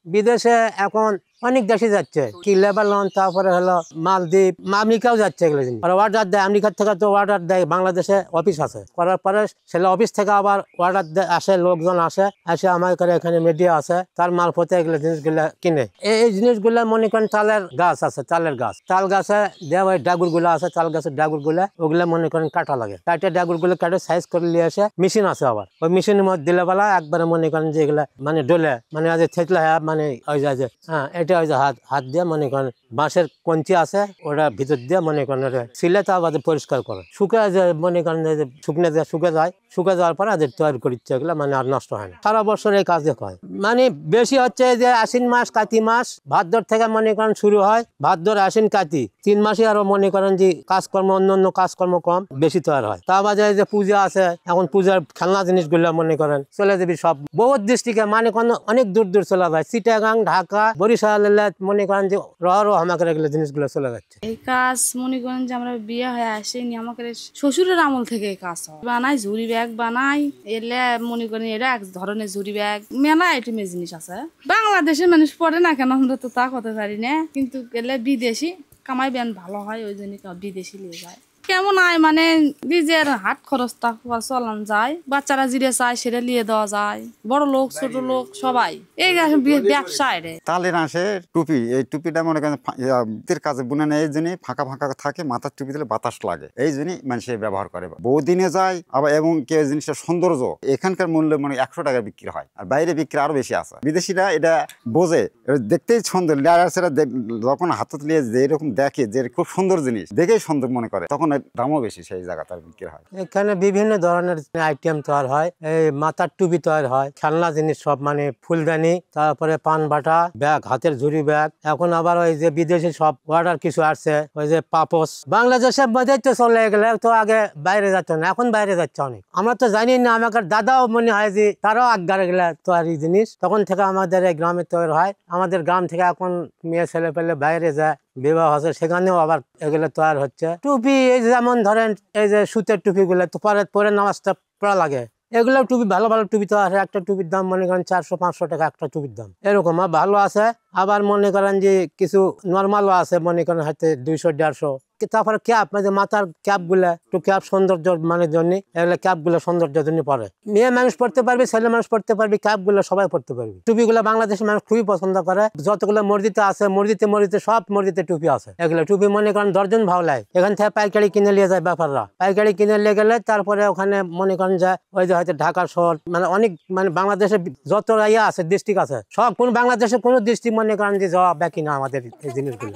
বিদেশে এখন অনেক দেশে যাচ্ছে, কি লেবানন, তারপরে হলো মালদ্বীপ, আমেরিকাও যাচ্ছে এগুলো জিনিস। আর অর্ডার দেয় আমেরিকার থেকে, তো অর্ডার দেয়, বাংলাদেশে অফিস আছে, করার পরে সেটা অফিস থেকে আবার অর্ডার আসে, লোকজন আসে, এসে আমার করে এখানে মিডিয়া আছে, তার মালপথে এগুলো জিনিসগুলো কিনে। এই জিনিসগুলো মনে করেন তালের গাছ আছে, তালের গাছ, তাল গাছে দেওয়া ওই ডাগুরগুলো আছে, তাল গাছের ডাগুরগুলো, ওগুলো মনে করেন কাটা লাগে, কাটে ডাগুরগুলো কাটে সাইজ করে নিয়ে আসে, মেশিন আছে আবার, ওই মেশিনের মধ্যে দিলে বেলা একবারে মনে করেন যে এগুলা মানে ডলে, মানে আজ থেতলা মানে ওই যে হ্যাঁ, এটা ওই যে হাত দিয়ে মনে করেন বাঁশের কঞ্চি আছে, ওটা ভিতর দিয়ে মনে করেন সিলে তা বাদে পরিষ্কার করে, শুকায় যে মনে করেন যে শুকনে যায়, শুকে যাওয়ার পরে আদের তৈরি করিচ্ছে, এগুলো মানে আর নষ্ট হয় না, সারা বছর এই কাজ হয়। মানে বেশি হচ্ছে যে আশ্বিন মাস, কাতি মাস, ভাদ্র থেকে মনে করেন শুরু হয়, ভাদ্র, আশ্বিন, কাতি 3 মাসে আরো মনে করেন যে কাজকর্ম, অন্য কাজকর্ম কম, বেশি তৈরি হয়। তা বাদে যে পূজা আছে, এখন পূজার খেলনা জিনিসগুলো মনে করেন চলে যাবি সব বহুত ডিস্ট্রিক্টে, মানে অনেক দূর চলে যায়, চিটাগাং, ঢাকা, বরিশাল, মনে করেন যে আমাকে এগুলো জিনিসগুলো চলে যাচ্ছে। এই কাজ মনে করেন যে আমরা বিয়ে হয়ে আসেনি, আমাকে শ্বশুরের আমল থেকে এই কাজ হয়, বানাই ঝুড়ি ব্যাগ বানাই, এলে মনে করেন এরা এক ধরনের ঝুড়ি ব্যাগ, মেলা আইটেমের জিনিস আছে। বাংলাদেশের মানুষ পড়ে না কেন আমরা তো তা করতে পারি না, কিন্তু এলে বিদেশি কামাই বেন ভালো হয়, ওই জন্য বিদেশি নিয়ে যায়। কেমন আয় মানে নিজের হাত খরচটা চলান যায়, বাচ্চারা জিরে চায় সেটা নিয়ে দেওয়া যায়, বড় লোক ছোট লোক সবাই এই ব্যবসায় রে। তালের আঁশে টুপি, এই টুপিটা মনে করেন কাজে বুনে নেয়, এই জন্য ফাঁকা থাকে, মাথার টুপি দিলে বাতাস লাগে, এই জন্যই মানুষ ব্যবহার করে, বহুদিনে যায়। আবার এবং কে জিনিসটা সৌন্দর্য, এখানকার মূল্য মানে 100 টাকা বিক্রি হয়, আর বাইরে বিক্রি আরো বেশি আছে। বিদেশিরা এটা বোঝে, দেখতেই সুন্দর, যখন হাতত নিয়ে যেরকম দেখে যে খুব সুন্দর জিনিস, দেখেই সুন্দর মনে করে, তখন দামও বেশি, সেই জায়গা তার বিক্রি হয়। এখানে বিভিন্ন ধরনের আইটেম তৈরি হয়, এই মাথার টুপি তৈরি হয়, খেলনা জিনিস সব, মানে ফুলদানি, তারপরে পান বাটা, ব্যাগ, হাতের ঝুড়ি ব্যাগ। এখন আবার ওই যে বিদেশি সব অর্ডার কিছু আসছে, ওই যে পাপোস, বাংলাদেশের মধ্যে তো চলে গেলে, তো আগে বাইরে যাচ্ছে না, এখন বাইরে যাচ্ছে অনেক। আমরা তো জানি না, আমাদের দাদাও মনে হয় যে তারাও আগারে গেলে তৈরি জিনিস, তখন থেকে আমাদের এই গ্রামে তৈরি হয়। আমাদের গ্রাম থেকে এখন মেয়ে ছেলে পেলে বাইরে যায়, বিবাহ আছে, সেখানেও আবার এগুলো তৈরি হচ্ছে। টুপি এই যেমন ধরেন এই যে সুতের টুপি গুলো তো পরে নামাজটা পড়া লাগে, এগুলো টুপি ভালো টুপি তো আছে, একটা টুপির দাম মনে করেন 400-500 টাকা একটা টুপির দাম, এরকম ভালো আছে। আবার মনে করেন যে কিছু নর্মালও আছে, মনে করেন হয়তো 200-150। তারপরে ক্যাপ, মানে মাথার ক্যাপ গুলা, একটু ক্যাপ সৌন্দর্য মানে জন্য, এগুলো ক্যাপ গুলো সৌন্দর্যের জন্য পরে, মেয়ে মানুষ পড়তে পারবে, ছেলে মানুষ পড়তে পারবে, ক্যাপ গুলো সবাই পড়তে পারবে। টুপিগুলো বাংলাদেশের মানুষ খুবই পছন্দ করে, যতগুলো মসজিদে আছে, মসজিদে সব মসজিদে টুপি আছে। এগুলো টুপি মনে করেন দর্জন ভাও লাগে, এখান থেকে পাইকারি কিনে নিয়ে যায় ব্যাপাররা, পাইকারি কিনে নিয়ে গেলে তারপরে ওখানে মনে করেন যে ওই যে হয়তো ঢাকা শহর, মানে অনেক, মানে বাংলাদেশের যত ইয়ে আছে, ডিস্ট্রিক্ট আছে, সব কোন বাংলাদেশের কোনো ডিস্ট্রিক্ট মনে করেন যে যাওয়া বাকি না আমাদের এই জিনিসগুলো।